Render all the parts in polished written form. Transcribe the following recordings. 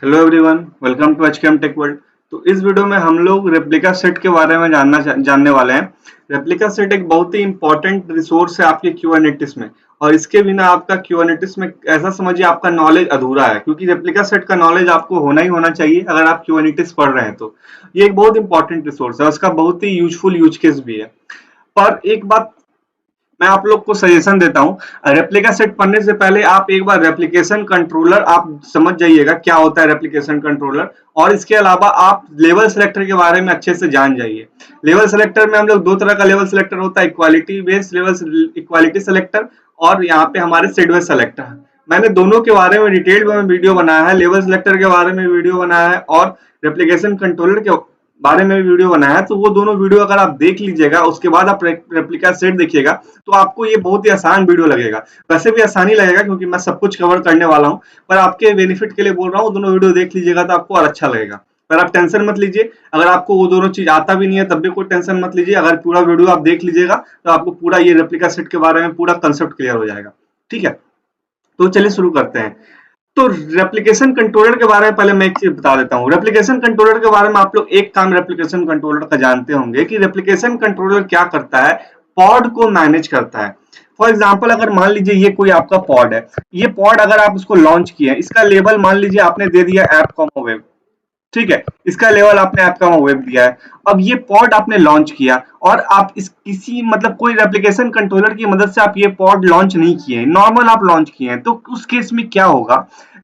Hello everyone, welcome to HKM tech world. तो इस video में हम लोग रेप्लिका सेट के बारे में जानने वाले हैं। रेप्लिका सेट एक बहुत ही इंपॉर्टेंट रिसोर्स है आपके क्यूबरनेटिस में, और इसके बिना आपका क्यूबरनेटिस में ऐसा समझिए आपका नॉलेज अधूरा है, क्योंकि रेप्लिका सेट का नॉलेज आपको होना ही होना चाहिए अगर आप क्यूबरनेटिस पढ़ रहे हैं। तो ये एक बहुत इंपॉर्टेंट रिसोर्स है, उसका बहुत ही यूजफुल यूज केस भी है। पर एक बात मैं आप लोग को सजेशन देता हूँ, रेप्लिका सेट पढ़ने से पहले आप एक बार रेप्लिकेशन कंट्रोलर आप समझ जाइएगा क्या होता है रेप्लिकेशन कंट्रोलर। और इसके अलावा आप लेवल सेलेक्टर के बारे में अच्छे से जान जाइए। लेवल सेलेक्टर में हम लोग दो तरह का लेवल सेलेक्टर होता है, equality based level equality selector, और यहाँ पे हमारे सेडवेज सेलेक्टर। मैंने दोनों के बारे में डिटेल में वीडियो बनाया है, लेवल सेलेक्टर के बारे में वीडियो बनाया है और रेप्लिकेशन कंट्रोलर के बारे में भी वीडियो बनाया है। तो वो दोनों वीडियो अगर आप देख लीजिएगा, उसके बाद आप रेप्लिका सेट देखिएगा, तो आपको ये बहुत ही आसान वीडियो लगेगा। वैसे भी आसानी लगेगा क्योंकि मैं सब कुछ कवर करने वाला हूँ, पर आपके बेनिफिट के लिए बोल रहा हूँ, दोनों वीडियो देख लीजिएगा तो आपको और अच्छा लगेगा। पर आप टेंशन मत लीजिए, अगर आपको वो दोनों चीज आता भी नहीं है तब भी कोई टेंशन मत लीजिए। अगर पूरा वीडियो आप देख लीजिएगा तो आपको पूरा ये रेप्लिका सेट के बारे में पूरा कंसेप्ट क्लियर हो जाएगा। ठीक है, तो चलिए शुरू करते हैं। तो रेप्लिकेशन कंट्रोलर के बारे में पहले मैं एक चीज बता देता हूँ। रेप्लिकेशन कंट्रोलर के बारे में आप लोग एक काम रेप्लिकेशन कंट्रोलर का जानते होंगे कि रेप्लिकेशन कंट्रोलर क्या करता है, पॉड को मैनेज करता है। फॉर एग्जाम्पल, अगर मान लीजिए ये कोई आपका पॉड है, ये पॉड अगर आप इसको लॉन्च किए, इसका लेबल मान लीजिए आपने दे दिया ऐप कॉम वेब। ठीक है, इसका लेवल आपने ऐप का वेब दिया है। अब ये पॉड आपने लॉन्च किया और आप इस किसी मतलब कोई एप्लीकेशन कंट्रोलर की मदद से आप ये पॉड लॉन्च नहीं किए, नॉर्मल आप लॉन्च किए हैं, तो उस केस में क्या होगा,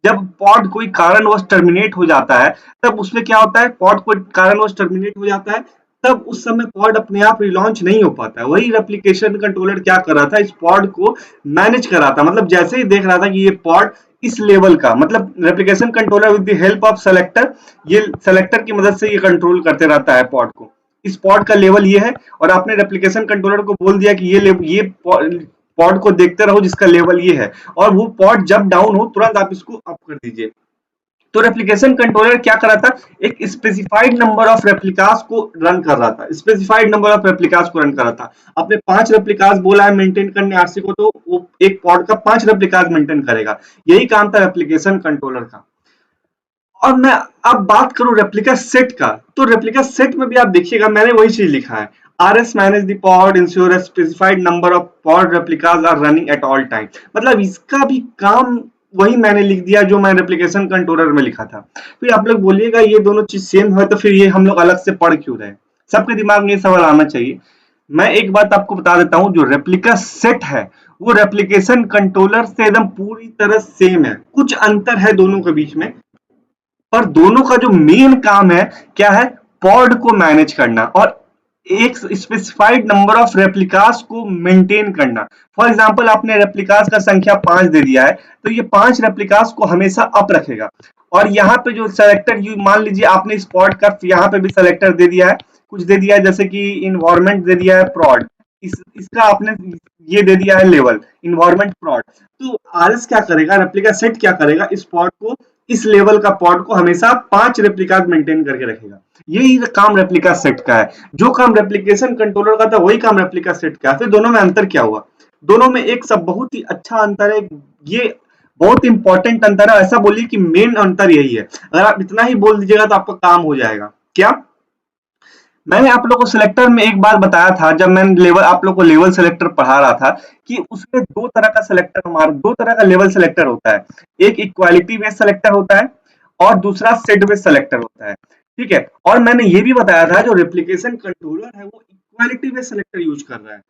जब पॉड कोई कारणवश टर्मिनेट हो जाता है, तब उसमें क्या होता है, पॉड कोई कारणवश टर्मिनेट हो जाता है, तब उस समय पॉड अपने आप रिलॉन्च नहीं हो पाता है। वही रेप्लिकेशन कंट्रोलर क्या कर रहा था, इस पॉड को मैनेज कर रहा था। मतलब जैसे ही देख रहा था कि ये पॉड इस लेवल का, मतलब replication controller with the help of selector, ये सेलेक्टर की मदद से ये कंट्रोल करते रहता है पॉड को। इस पॉड का लेवल ये है, और आपने रेप्लिकेशन कंट्रोलर को बोल दिया कि ये पॉड को देखते रहो जिसका लेवल ये है, और वो पॉड जब डाउन हो तुरंत आप इसको अप कर दीजिए। तो रेप्लिकेशन कंट्रोलर क्या कर रहा था, एक स्पेसिफाइड नंबर ऑफ रेप्लिकास को रन कर रहा था, स्पेसिफाइड नंबर ऑफ रेप्लिकास को रन कर रहा था। आपने 5 रेप्लिकास बोला है मेंटेन करने आरसी को, तो वो एक पॉड का 5 रेप्लिकास मेंटेन करेगा। यही काम था रेप्लिकेशन कंट्रोलर का। और मैं अब बात करूं रेप्लिका सेट का, तो रेप्लिका सेट में भी आप देखिएगा मैंने वही चीज लिखा है, RS manage the pod ensure specified number of pod replicas are running at all time. मतलब इसका भी काम वही मैंने लिख दिया जो मैं रेप्लिकेशन कंट्रोलर में लिखा था। फिर आप लोग बोलिएगा ये दोनों चीज सेम है, तो फिर ये हम लोग अलग से पढ़ क्यों रहे। सबके दिमाग में ये सवाल आना चाहिए। मैं एक बात आपको बता देता हूं, जो रेप्लिका सेट है वो रेप्लिकेशन कंट्रोलर से एकदम पूरी तरह सेम है। कुछ अंतर है दोनों के बीच में, पर दोनों का जो मेन काम है क्या है, पॉड को मैनेज करना और एक स्पेसिफाइड नंबर ऑफ रेप्लिकास को मेंटेन करना। फॉर एग्जांपल, आपने रेप्लिकास का संख्या 5 दे दिया है, तो ये 5 रेप्लिकास को हमेशा अप रखेगा। और यहाँ पे जो सेलेक्टर, यू मान लीजिए आपने इस पॉड का यहाँ पे भी सेलेक्टर दे दिया है, कुछ दे दिया है, जैसे कि इन्वायरमेंट दे दिया है प्रॉड, इसका आपने ये दे दिया है लेवल इन्वायरमेंट प्रॉड। तो आरएस क्या करेगा, रेप्लिका सेट क्या करेगा, इस पॉड को, इस लेवल का पॉड को हमेशा 5 रेप्लिकास मेंटेन करके रखेगा। यही काम रेप्लिका सेट का है। जो काम रेप्लिकेशन कंट्रोलर का था वही काम रेप्लिका सेट का है। फिर दोनों में अंतर क्या हुआ, दोनों में एक सब बहुत ही अच्छा अंतर है, ये बहुत इंपॉर्टेंट अंतर है। ऐसा बोलिए कि मेन अंतर यही है। अगर आप इतना ही बोल दीजिएगा तो आपका काम हो जाएगा। क्या, मैंने आप लोगों को सिलेक्टर में एक बार बताया था, जब मैंने लेवल आप लोग को लेवल सेलेक्टर पढ़ा रहा था, कि उसमें दो तरह का सेलेक्टर, हमारा दो तरह का लेवल सेलेक्टर होता है। एक इक्वालिटी बेस्ड सेलेक्टर होता है और दूसरा सेट बेस्ड सेलेक्टर होता है। ठीक है, और मैंने ये भी बताया था जो रेप्लिकेशन कंट्रोलर है वो इक्वालिटी बेस्ड सेलेक्टर यूज कर रहा है।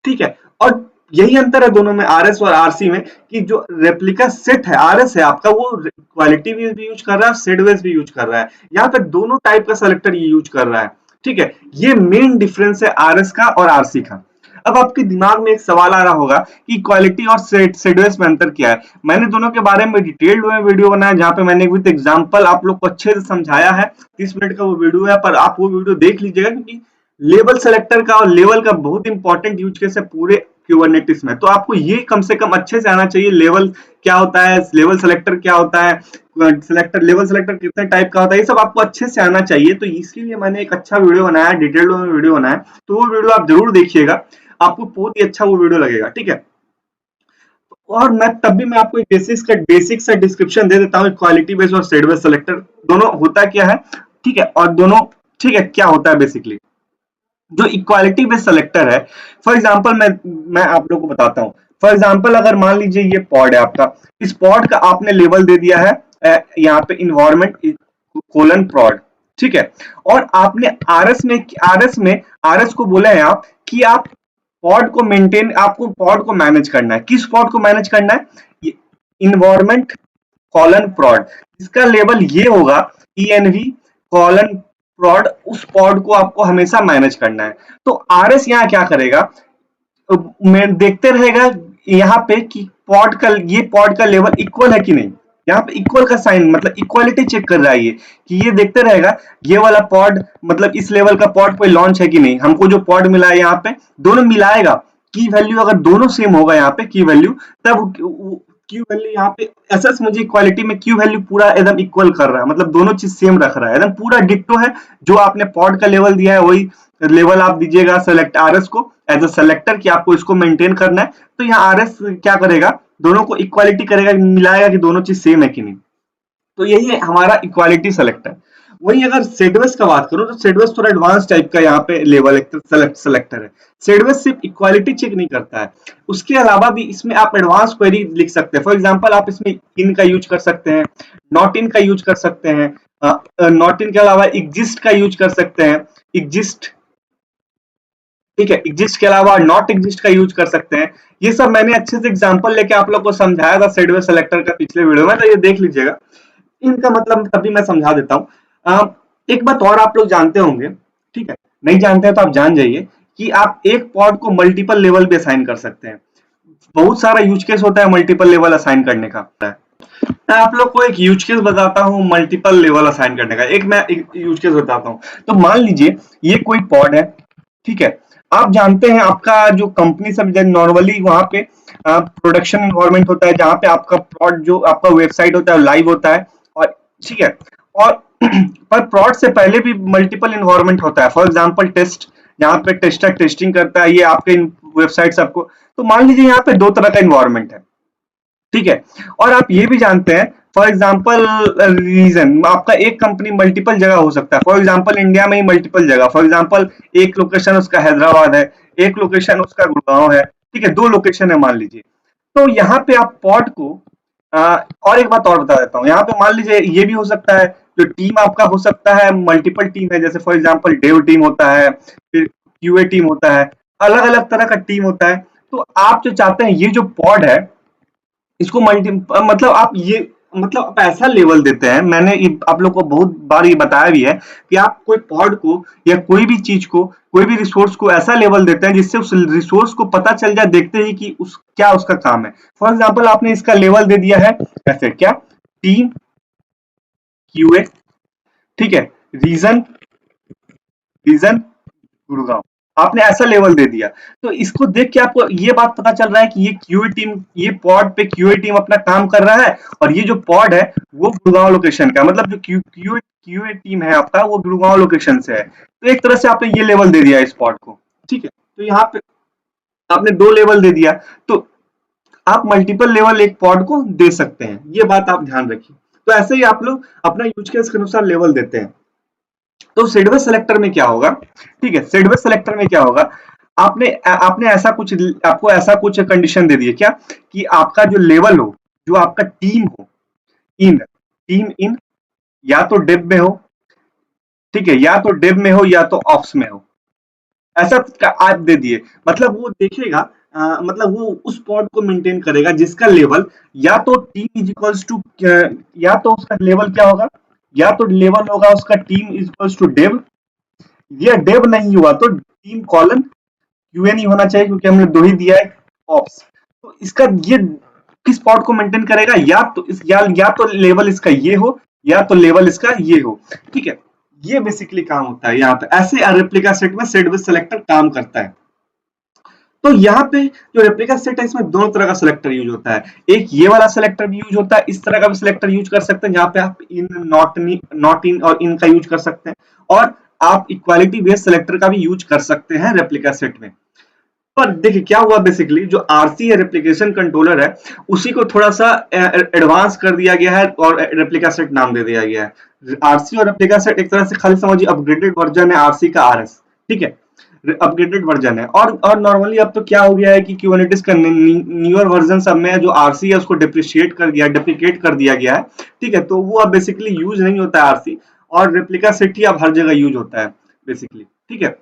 ठीक है, और यही अंतर है दोनों में, आरएस और आरसी में, कि जो रेप्लिका सेट है, आरएस है आपका, वो क्वालिटी भी यूज कर रहा है, सेट बेस भी यूज कर रहा है। यहाँ पे दोनों टाइप का सेलेक्टर ये यूज कर रहा है। ठीक है, ये मेन डिफरेंस है आरएस का और आरसी का। अब आपके दिमाग में एक सवाल आ रहा होगा कि क्वालिटी और सेडवेस में अंतर क्या है। मैंने दोनों के बारे में डिटेल्ड में वीडियो बनाया, जहां पे मैंने विद एग्जांपल आप लोग को अच्छे से समझाया है। 30 मिनट का वो वीडियो है, पर आप वो वीडियो देख लीजिएगा, क्योंकि लेवल सेलेक्टर का और लेवल का बहुत इंपॉर्टेंट यूज केस है पूरे क्यूबरनेटिस में। तो आपको ये कम से कम अच्छे से आना चाहिए, लेवल क्या होता है, लेवल सेलेक्टर क्या होता है, सेलेक्टर, लेवल सेलेक्टर कितने टाइप का होता है, ये सब आपको अच्छे से आना चाहिए। तो इसीलिए मैंने एक अच्छा वीडियो बनाया, डिटेल्ड में वीडियो बनाया, तो वो वीडियो आप जरूर देखिएगा, आपको बहुत ही अच्छा वो वीडियो लगेगा। ठीक है, और मैं तब भी मैं आपको एक बेसिक सा डिस्क्रिप्शन दे देता हूँ इक्वालिटी बेस्ड और सेट बेस्ड सेलेक्टर दोनों होता क्या है, ठीक है, और दोनों ठीक है क्या होता है बेसिकली। जो इक्वालिटी बेस्ड सेलेक्टर है, फॉर एग्जांपल मैं आप लोगों को बताता हूँ। फॉर एग्जांपल अगर मान लीजिए ये पॉड है आपका, इस पॉड का आपने लेवल दे दिया है यहाँ पे इन्वायरमेंट कोलन prod, ठीक है, और आपने आरएस को बोला है आप कि आप पॉड को मेंटेन, आपको पॉड को मैनेज करना है। किस पॉड को मैनेज करना है? इन्वायरमेंट कॉलन prod, इसका लेवल ये होगा env कॉलन prod, उस पॉड को आपको हमेशा मैनेज करना है। तो आरएस यहाँ क्या करेगा, मैं देखते रहेगा यहाँ पे कि पॉड का लेवल इक्वल है कि नहीं। यहाँ पे इक्वल का साइन मतलब इक्वालिटी चेक कर रहा है ये, कि ये देखते रहेगा ये वाला पॉड मतलब इस लेवल का पॉड कोई लॉन्च है कि नहीं। हमको जो पॉड मिला है यहाँ पे दोनों मिलाएगा, की वैल्यू अगर दोनों सेम होगा यहाँ पे की वैल्यू, तब क्यू वैल्यू यहाँ पे ऐसा समझिए क्वालिटी में क्यू वैल्यू पूरा एकदम इक्वल कर रहा है, मतलब दोनों चीज सेम रख रहा है, एकदम पूरा डिट्टो है। जो आपने पॉड का लेवल दिया है वही लेवल आप दीजिएगा सेलेक्ट आरएस को एज अ सेलेक्टर कि आपको इसको मेंटेन करना है। तो यहाँ आरएस क्या करेगा, दोनों को इक्वालिटी करेगा, मिलाएगा कि दोनों चीज सेम है कि नहीं। तो यही है हमारा इक्वालिटी सेलेक्टर। वही अगर सेडवेस का बात करूं तो सेडवेस थोड़ा एडवांस टाइप का यहाँ पे लेवल सेलेक्टर है। सेडवेस सिर्फ इक्वालिटी चेक नहीं करता है, उसके अलावा भी इसमें आप एडवांस क्वेरी लिख सकते हैं। फॉर एग्जांपल आप इसमें इन का यूज कर सकते हैं, नॉट इन का यूज कर सकते हैं, नॉट इन के अलावा एग्जिस्ट का यूज कर सकते हैं, एग्जिस्ट, ठीक है, एग्जिस्ट के अलावा नॉट एग्जिस्ट का यूज कर सकते हैं। ये सब मैंने अच्छे से एग्जांपल लेके आप लोग को समझाया था सेडवेस सेलेक्टर का पिछले वीडियो में, तो ये देख लीजिएगा। इनका मतलब तभी मैं समझा देता हूँ। एक बात और आप लोग जानते होंगे, ठीक है, नहीं जानते हैं तो आप जान जाइए कि आप एक पॉड को मल्टीपल लेवल भी असाइन कर सकते हैं। बहुत सारा यूज केस होता है मल्टीपल लेवल असाइन करने का। मैं आप लोग को एक यूज केस बताता हूँ मल्टीपल लेवल असाइन करने का। मैं एक यूज केस बताता हूँ। तो मान लीजिए ये कोई पॉड है, ठीक है, आप जानते हैं आपका जो कंपनी सब नॉर्मली वहां पे प्रोडक्शन एनवायरनमेंट होता है जहां पे आपका प्रोड जो आपका वेबसाइट होता है लाइव होता है, और ठीक है, और पर प्रोड से पहले भी मल्टीपल एनवायरनमेंट होता है। फॉर एग्जांपल टेस्ट, जहां पे टेस्टर टेस्टिंग करता है ये आपके वेबसाइट सबको। तो मान लीजिए यहाँ पे दो तरह का एनवायरनमेंट है, ठीक है, और आप ये भी जानते हैं फॉर एग्जांपल रीजन आपका एक कंपनी मल्टीपल जगह हो सकता है। फॉर एग्जांपल इंडिया में ही मल्टीपल जगह, फॉर एग्जांपल एक लोकेशन उसका हैदराबाद है, एक लोकेशन उसका गुड़गांव है, ठीक है, दो लोकेशन है मान लीजिए। तो यहाँ पे आप पॉड को और एक बात और बता देता हूँ, यहाँ पे मान लीजिए ये भी हो सकता है, जो टीम आपका हो सकता है मल्टीपल टीम है, जैसे फॉर एग्जांपल डेव टीम होता है, फिर क्यूए टीम होता है, अलग अलग तरह का टीम होता है। तो आप जो चाहते हैं ये जो पॉड है इसको मल्टी मतलब आप ये मतलब आप ऐसा लेवल देते हैं, मैंने आप लोग को बहुत बार ये बताया भी है कि आप कोई पॉड को या कोई भी चीज को, कोई भी रिसोर्स को ऐसा लेवल देते हैं जिससे उस रिसोर्स को पता चल जाए देखते ही कि उस क्या उसका काम है। फॉर एग्जांपल आपने इसका लेवल दे दिया है ऐसे क्या, टीम क्यूए, ठीक है, रीजन रीजन गुड़गांव, आपने ऐसा लेवल दे दिया। तो इसको देख के आपको ये बात पता चल रहा है कि ये क्यूए टीम, ये पॉड पे क्यूए टीम अपना काम कर रहा है, और ये जो पॉड है वो गुड़गांव लोकेशन का, मतलब जो क्यूए क्यूए टीम है आपका वो गुड़गांव लोकेशन से है। तो एक तरह से आपने ये लेवल दे दिया इस पॉड को, ठीक है। तो यहाँ पे आपने दो लेवल दे दिया, तो आप मल्टीपल लेवल एक पॉड को दे सकते हैं, ये बात आप ध्यान रखिए। तो ऐसे ही आप लोग अपना यूज केस के अनुसार लेवल देते हैं। तो सिडबस सेलेक्टर में क्या होगा, ठीक है, सिडबस सेलेक्टर में क्या होगा, आपने आपने ऐसा कुछ, आपको ऐसा कुछ कंडीशन दे दी है क्या कि आपका जो लेवल हो, जो आपका टीम हो, इन टीम इन या तो डेव में हो, ठीक है, या तो डेव में हो या तो ऑप्स में हो, ऐसा आप दे दिए। मतलब वो देखेगा मतलब वो उस पॉड को मेंटेन करेगा जिसका लेवल या तो टीम इज इक्वल्स टू, या तो उसका लेवल क्या होगा, या तो लेवल होगा उसका team is equals to dev, ये डेव नहीं हुआ तो टीम कॉलन यूए नहीं होना चाहिए क्योंकि हमने दो ही दिया है ऑप्स। तो इसका ये किस पॉड को मेंटेन करेगा, या तो लेवल इसका ये हो या तो लेवल इसका ये हो, ठीक है। ये बेसिकली काम होता है यहाँ पे, ऐसे रेप्लिका सेट में सेट विद सेलेक्टर काम करता है। तो यहाँ पे जो रेप्लिका सेट है इसमें दोनों तरह का सिलेक्टर यूज होता है, एक ये वाला सिलेक्टर भी यूज होता है, इस तरह का भी सिलेक्टर यूज कर सकते हैं जहाँ पे आप इन नॉट इन और इन का यूज कर सकते हैं, और आप इक्वालिटी बेस्ड सिलेक्टर का भी यूज कर सकते हैं रेप्लिका सेट में। पर देखिए क्या हुआ, बेसिकली जो आरसी है, रेप्लिकेशन कंट्रोलर है, उसी को थोड़ा सा एडवांस कर दिया गया है और रेप्लिका सेट नाम दे दिया गया है। आरसी और रेप्लिका सेट एक तरह से खाली समझिए अपग्रेडेड वर्जन है आरसी का आरएस, ठीक है, अपग्रेडेड वर्जन है। और नॉर्मली अब तो क्या हो गया है कि क्यूबरनेटिस का न्यूअर वर्जन सब में जो आरसी है उसको डिप्रिकेट कर दिया गया है, ठीक है, तो वो अब बेसिकली यूज नहीं होता है आरसी, और रेप्लिका सेट ही अब हर जगह यूज होता है बेसिकली, ठीक है।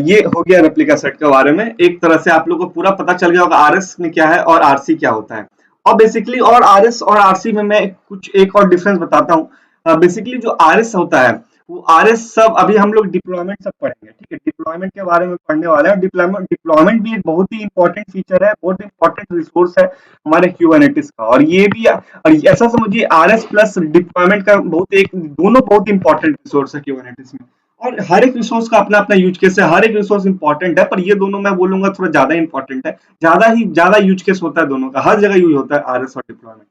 ये हो गया रेप्लिका सेट के बारे में, एक तरह से आप लोगों को पूरा पता चल गया होगा आरएस में क्या है और आरसी क्या होता है। और बेसिकली और आरएस और आरसी में मैं कुछ एक और डिफरेंस बताता हूँ। बेसिकली जो आरएस होता है वो आरएस सब अभी हम लोग डिप्लॉयमेंट सब पढ़ेंगे, ठीक है, डिप्लॉयमेंट के बारे में पढ़ने वाले हैं। डिप्लॉयमेंट डिप्लॉयमेंट भी एक बहुत ही इंपॉर्टेंट फीचर है, बहुत इंपॉर्टेंट रिसोर्स है हमारे क्यूबरनेटिस का। और ये भी और ऐसा समझिए आरएस प्लस डिप्लॉयमेंट का बहुत एक दोनों बहुत इंपॉर्टेंट रिसोर्स है क्यूबरनेटिस में। और हर एक रिसोर्स का अपना अपना यूज केस है, हर एक रिसोर्स इंपॉर्टेंट है, पर ये दोनों मैं बोलूंगा थोड़ा ज्यादा इंपॉर्टेंट है, ज्यादा यूज केस होता है दोनों का, हर जगह यूज होता है आरएस और डिप्लॉयमेंट।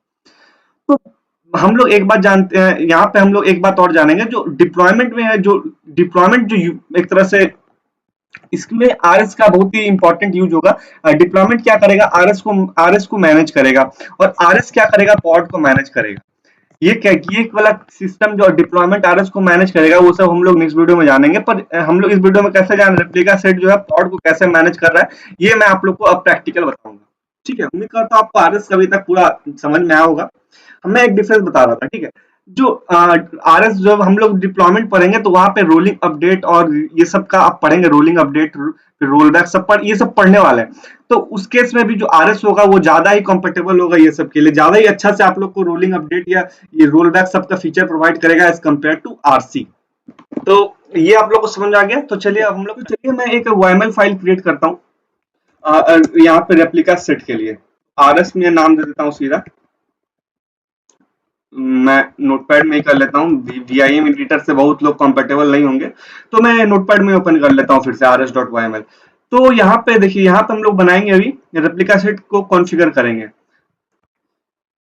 तो हम लोग एक बात जानते हैं, यहाँ पे हम लोग एक बात और जानेंगे, जो डिप्लॉयमेंट में है, जो डिप्लॉयमेंट जो एक तरह से इसमें आरएस का बहुत ही इंपॉर्टेंट यूज होगा। डिप्लॉयमेंट क्या करेगा, आरएस को मैनेज करेगा, और आरएस क्या करेगा, पॉड को मैनेज करेगा। ये वाला सिस्टम जो डिप्लॉयमेंट आरएस को मैनेज करेगा वो सब हम लोग नेक्स्ट वीडियो में जानेंगे। पर हम लोग इस वीडियो में कैसे जान रेप्लिका सेट जो है पॉड को कैसे मैनेज कर रहा है, ये मैं आप लोग को अब प्रैक्टिकल बताऊंगा, ठीक है। उम्मीद करता हूँ आपको आरएस अभी तक पूरा समझ में आया होगा। मैं एक डिफरेंस बता रहा था, ठीक है, जो आरएस जब हम लोग डिप्लॉयमेंट पढ़ेंगे तो वहां पे रोलिंग अपडेट और ये सब का आप पढ़ेंगे, रोलिंग अपडेट, रोल बैक सब पर ये सब पढ़ने वाले हैं। तो उस केस में भी जो आरएस होगा वो ज्यादा ही कंफर्टेबल होगा, ये सब के लिए ज्यादा ही अच्छा से आप लोग को रोलिंग अपडेट या ये रोल बैक सबका फीचर प्रोवाइड करेगा एज कम्पेयर टू आरसी। तो ये आप लोग को समझ आ गया। तो चलिए अब हम लोग चलिए मैं एक YML फाइल क्रिएट करता हूँ यहाँ पे रेप्लिका सेट के लिए। आरएस में नाम दे देता हूँ सीधा, मैं नोटपैड में ही कर लेता हूँ, VIM एडिटर से बहुत लोग कंफर्टेबल नहीं होंगे, तो मैं नोटपैड में ओपन कर लेता हूँ फिर से rs.yml। तो यहाँ पे देखिए, यहाँ पे हम लोग बनाएंगे अभी रेप्लिका सेट को कॉन्फ़िगर करेंगे,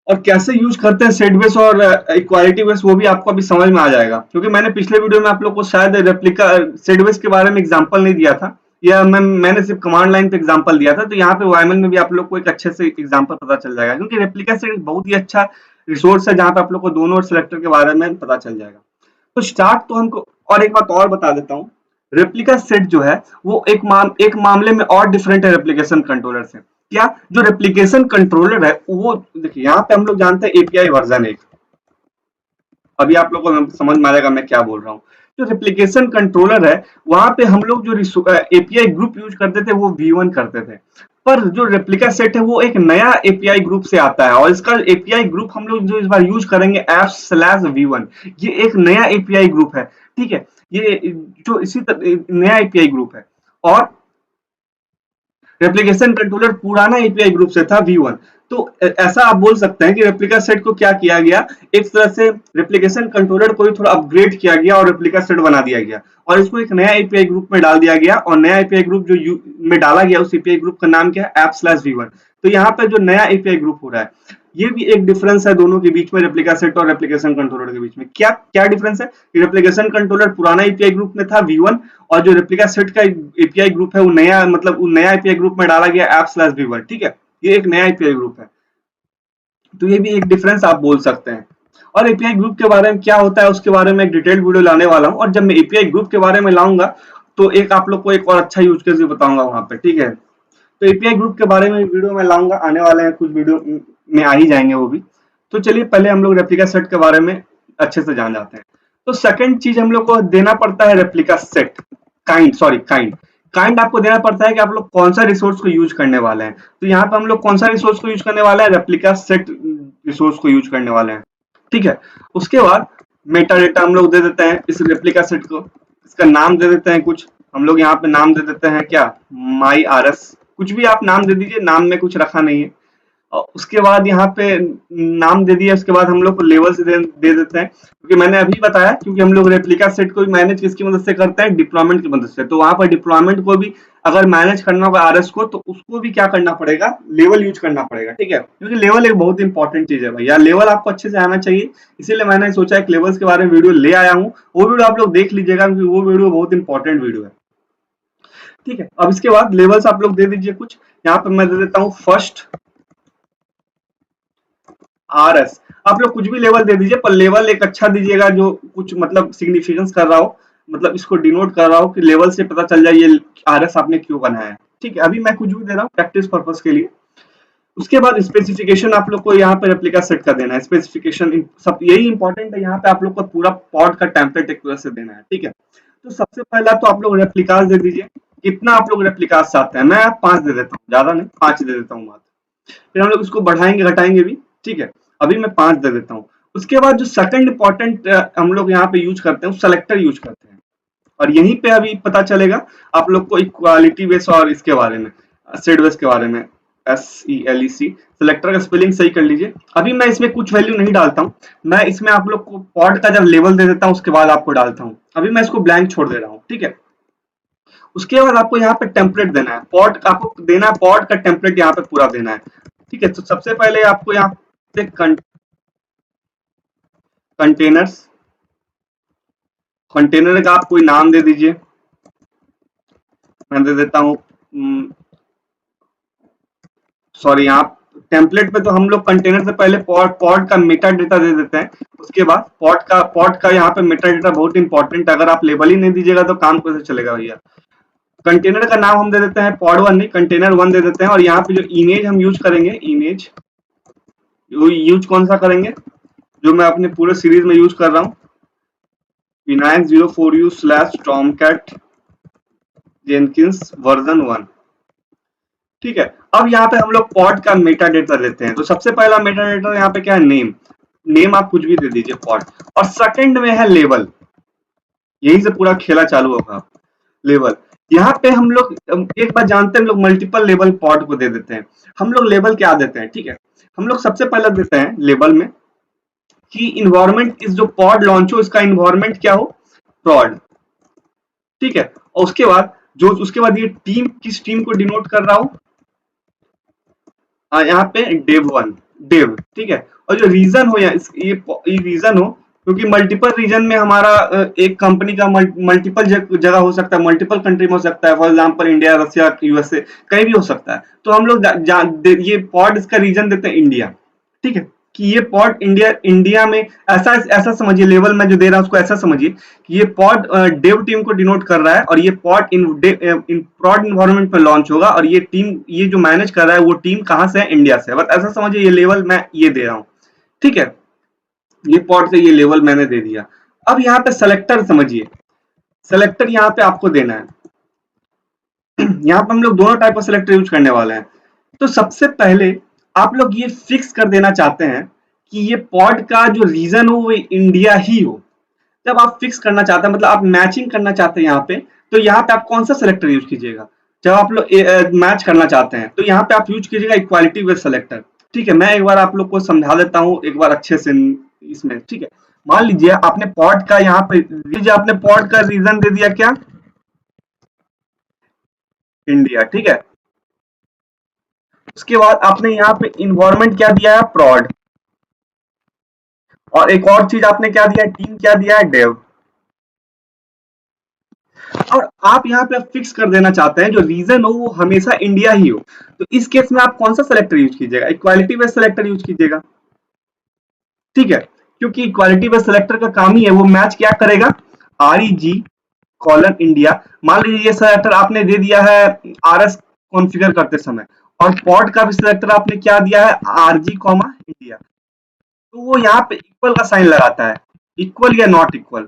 और कैसे यूज करते हैं सेट बेस और इक्वालिटी बेस वो भी आपको अभी समझ में आ जाएगा, क्योंकि मैंने पिछले वीडियो में आप लोग को शायद रेप्लिका सेट बेस के बारे में एग्जांपल नहीं दिया था, या मैंने सिर्फ कमांड लाइन पे एग्जांपल दिया था। तो यहाँ पे YML में भी आप लोग को एक अच्छे से एग्जांपल पता चल जाएगा, क्योंकि रेप्लिका सेट बहुत ही अच्छा रिसोर्स है जहाँ पे आप लोग को दोनों सिलेक्टर के बारे में पता चल जाएगा। तो स्टार्ट तो हमको, और एक बात और बता देता हूँ, रेप्लिका सेट जो है वो एक मामले में और डिफरेंट है रेप्लिकेशन कंट्रोलर से। क्या, जो रेप्लिकेशन कंट्रोलर है वो देखिए यहाँ पे हम लोग जानते हैं एपीआई वर्जन 1, अभी आप लोगों को समझ में आएगा मैं क्या बोल रहा हूँ। जो रेप्लिकेशन कंट्रोलर है वहां पे हम लोग जो एपीआई ग्रुप यूज करते थे वो V1 करते थे, पर जो रेप्लिका सेट है वो एक नया एपीआई ग्रुप से आता है, और इसका एपीआई ग्रुप हम लोग जो इस बार यूज करेंगे f/v1, ये एक नया एपीआई ग्रुप है, ठीक है, ये जो इसी तरह नया एपीआई ग्रुप है। और रेप्लिकेशन कंट्रोलर पुराना एपीआई ग्रुप से था V1। तो ऐसा आप बोल सकते हैं कि रेप्लिका सेट को क्या किया गया, एक तरह से रेप्लिकेशन कंट्रोलर को भी थोड़ा अपग्रेड किया गया और रेप्लिका सेट बना दिया गया, और इसको एक नया एपीआई ग्रुप में डाल दिया गया, और नया एपीआई ग्रुप जो में डाला गया उस एपीआई ग्रुप का नाम क्या है, f/v1। तो यहाँ पे जो नया एपीआई ग्रुप हो रहा है, ये भी एक डिफरेंस है दोनों के बीच में, रेप्लिका सेट और रेप्लिकेशन कंट्रोलर के बीच में। क्या क्या डिफरेंस है, रेप्लिकेशन कंट्रोलर पुराना एपीआई ग्रुप में था V1, और जो रेप्लिका सेट का एपीआई ग्रुप है वो नया, मतलब वो नया एपीआई ग्रुप में डाला गया f/v1, ठीक है, ये एक नया एपीआई ग्रुप है। तो ये भी एक डिफरेंस आप बोल सकते हैं। और एपीआई ग्रुप के बारे में क्या होता है उसके बारे में एक डिटेल्ड वीडियो लाने वाला हूँ, और जब मैं एपीआई ग्रुप के बारे में लाऊंगा तो एक आप लोग को एक और अच्छा यूज केस भी बताऊंगा वहां पे, ठीक है। तो एपीआई ग्रुप के बारे में वीडियो में लाऊंगा, आने वाले हैं कुछ वीडियो में आ ही जाएंगे वो भी। तो चलिए पहले हम लोग रेप्लिका सेट के बारे में अच्छे से जान जाते हैं। तो सेकंड चीज हम लोग को देना पड़ता है रेप्लिका सेट काइंड आपको देना पड़ता है कि आप लोग कौन सा रिसोर्स को यूज करने वाले हैं। तो यहाँ पे हम लोग कौन सा रिसोर्स को यूज करने वाले हैं, रेप्लिका सेट रिसोर्स को यूज करने वाले हैं, ठीक है। उसके बाद मेटा डेटा हम लोग दे देते हैं इस रेप्लिका सेट को, इसका नाम दे देते हैं कुछ, हम लोग यहाँ पे नाम दे देते हैं क्या, माई RS, कुछ भी आप नाम दे दीजिए, नाम में कुछ रखा नहीं है। और उसके बाद यहाँ पे नाम दे दिया, उसके बाद हम लोग को लेवल्स दे देते हैं, क्योंकि मैंने अभी बताया, क्योंकि हम लोग रेप्लिका सेट को भी मैनेज किसकी मदद से करते हैं, डिप्लॉयमेंट की मदद से। तो वहां पर डिप्लॉयमेंट को भी अगर मैनेज करना होगा RS को, तो उसको भी क्या करना पड़ेगा, लेवल यूज करना पड़ेगा, ठीक है, क्योंकि लेवल एक बहुत इंपॉर्टेंट चीज है भैया, लेवल आपको अच्छे से आना चाहिए। इसीलिए मैंने सोचा एक लेवल्स के बारे में वीडियो ले आया हूँ, वो वीडियो आप लोग देख लीजिएगा, क्योंकि वो वीडियो बहुत इंपॉर्टेंट वीडियो है। ठीक है। अब इसके बाद लेवल्स आप लोग दे दीजिए कुछ, यहाँ पे मैं दे देता हूँ फर्स्ट RS। आप लोग कुछ भी लेवल दे दीजिए, पर लेवल एक अच्छा दीजिएगा जो कुछ मतलब सिग्निफिकेंस कर रहा हो, मतलब इसको डिनोट कर रहा हो कि लेवल से पता चल जाए ये RS आपने क्यों बनाया है। ठीक है, अभी मैं कुछ भी दे रहा हूँ प्रैक्टिस पर्पस के लिए। उसके बाद स्पेसिफिकेशन आप लोग को यहाँ पे रेप्लिका सेट का देना है। स्पेसिफिकेशन सब यही इंपॉर्टेंट है, यहाँ पे आप लोग को पूरा पॉड का टेम्पलेट एक तरह से देना है। ठीक है, तो सबसे पहला तो आप लोग रेप्लिकास दे दीजिए। कितना आप लोग रेप्लिकास चाहते हैं? मैं 5 दे देता हूँ, ज्यादा नहीं, 5 दे देता हूँ मात्र। फिर हम लोग इसको बढ़ाएंगे घटाएंगे भी। ठीक है, अभी मैं 5 दे देता हूँ। उसके बाद जो सेकंड इंपॉर्टेंट हम लोग यहाँ पे यूज करते हैं, सेलेक्टर यूज करते हैं। और यहीं पे अभी पता चलेगा आप लोग को इक्वालिटी बेस और इसके बारे में, सेट बेस के बारे में, SELEC। सेलेक्टर का स्पेलिंग सही कर लीजिए। अभी मैं इसमें कुछ वैल्यू नहीं डालता हूँ, मैं इसमें आप लोग को पॉड का जब लेवल दे देता हूँ उसके बाद आपको डालता हूँ। अभी मैं इसको ब्लैंक छोड़ दे रहा हूँ। ठीक है, उसके बाद आपको यहाँ पे टेम्पलेट देना है, पॉड आपको देना है, पॉड का टेम्पलेट यहाँ पे पूरा देना है। ठीक है, तो सबसे पहले आपको यहाँ पे कंटेनर्स, कंटेनर का आप कोई नाम दे दीजिए। मैं दे देता हूँ, सॉरी, यहाँ टेम्पलेट पे तो हम लोग कंटेनर से पहले पॉड का मेटा डेटा दे देते हैं। उसके बाद पॉड का यहाँ पे मेटा डेटा बहुत इंपॉर्टेंट है। अगर आप लेबल ही नहीं दीजिएगा तो काम कैसे चलेगा भैया। कंटेनर का नाम हम दे देते हैं पॉड 1 नहीं, कंटेनर 1 दे देते हैं। और यहाँ पे जो इमेज हम यूज करेंगे, इमेज यूज कौन सा करेंगे, जो मैं अपने पूरे सीरीज में यूज कर रहा हूँ, विनायक 04u/टॉमकैट जेनकिंस वर्जन 1। ठीक है, अब यहाँ पे हम लोग पॉड का मेटा डेटा लेते हैं। तो सबसे पहला मेटा डेटा यहाँ पे क्या है, नेम। नेम आप कुछ भी दे दीजिए पॉड। और सेकंड में है लेवल, यही से पूरा खेला चालू होगा। लेवल यहाँ पे हम लोग एक बात जानते हैं, हम लोग मल्टीपल लेवल पॉड को दे देते हैं। हम लोग लेवल क्या देते हैं, ठीक है, हम लोग सबसे पहले देते हैं लेवल में कि इन्वायरमेंट इस जो पॉड लॉन्च हो इसका इन्वायरमेंट क्या हो, प्रॉड। ठीक है, और उसके बाद ये टीम किस टीम को डिनोट कर रहा हो, यहाँ पे dev1 dev। ठीक है, और जो रीजन हो या ये रीजन हो, क्योंकि मल्टीपल रीजन में हमारा एक कंपनी का मल्टीपल जगह हो सकता है, मल्टीपल कंट्री में हो सकता है। For example India, Russia, USA, कहीं भी हो सकता है। तो हम लोग ये पॉड इसका रीजन देते हैं इंडिया। ठीक है, कि ये पॉड इंडिया में ऐसा ऐसा समझिए, लेवल में जो दे रहा हूं उसको ऐसा समझिए कि ये पॉड डेव टीम को डिनोट कर रहा है और ये पॉड इन प्रॉड इन्वायरमेंट पे लॉन्च होगा। और ये टीम, ये जो मैनेज कर रहा है वो टीम कहां से है, इंडिया से। बस ऐसा समझिए, ये लेवल मैं ये दे रहा हूँ। ठीक है, ये पॉड से ये लेवल मैंने दे दिया। अब यहाँ पे सेलेक्टर समझिए, सेलेक्टर यहाँ पे आपको देना है। यहाँ पे हम लोग दोनों टाइप का सेलेक्टर यूज करने वाले हैं। तो सबसे पहले आप लोग ये फिक्स कर देना चाहते हैं कि ये पॉड का जो रीजन हो वो इंडिया ही हो। जब आप फिक्स करना चाहते हैं, मतलब आप मैचिंग करना चाहते हैं यहाँ पे, तो यहाँ पे आप कौन सा सेलेक्टर यूज कीजिएगा। जब आप लोग मैच करना चाहते हैं तो यहाँ पे आप यूज कीजिएगा इक्वालिटी बेस्ड सेलेक्टर। ठीक है, मैं एक बार आप लोग को समझा देता हूँ एक बार अच्छे से इसमें। ठीक है, मान लीजिए आपने पॉड का यहाँ पे आपने पॉड का रीजन दे दिया क्या, इंडिया। ठीक है, उसके बाद आपने यहाँ पे इन्वायरमेंट क्या दिया है, प्रॉड। और एक और चीज आपने क्या दिया है, टीम क्या दिया है, डेव। और आप यहाँ पे फिक्स कर देना चाहते हैं जो रीजन हो वो हमेशा इंडिया ही हो। तो इस केस में आप कौन सा सेलेक्टर यूज कीजिएगा, इक्वालिटी बेस्ड सेलेक्टर यूज कीजिएगा। ठीक है, क्योंकि इक्वालिटी बेस्ड सेलेक्टर का काम ही है वो मैच क्या करेगा, REG कॉलन इंडिया। मान लीजिए ये सेलेक्टर आपने दे दिया है RS कॉन्फ़िगर करते समय, और पॉड का भी सेलेक्टर आपने क्या दिया है, RG कॉमा इंडिया। तो वो यहाँ पे इक्वल का साइन लगाता है, इक्वल या नॉट इक्वल।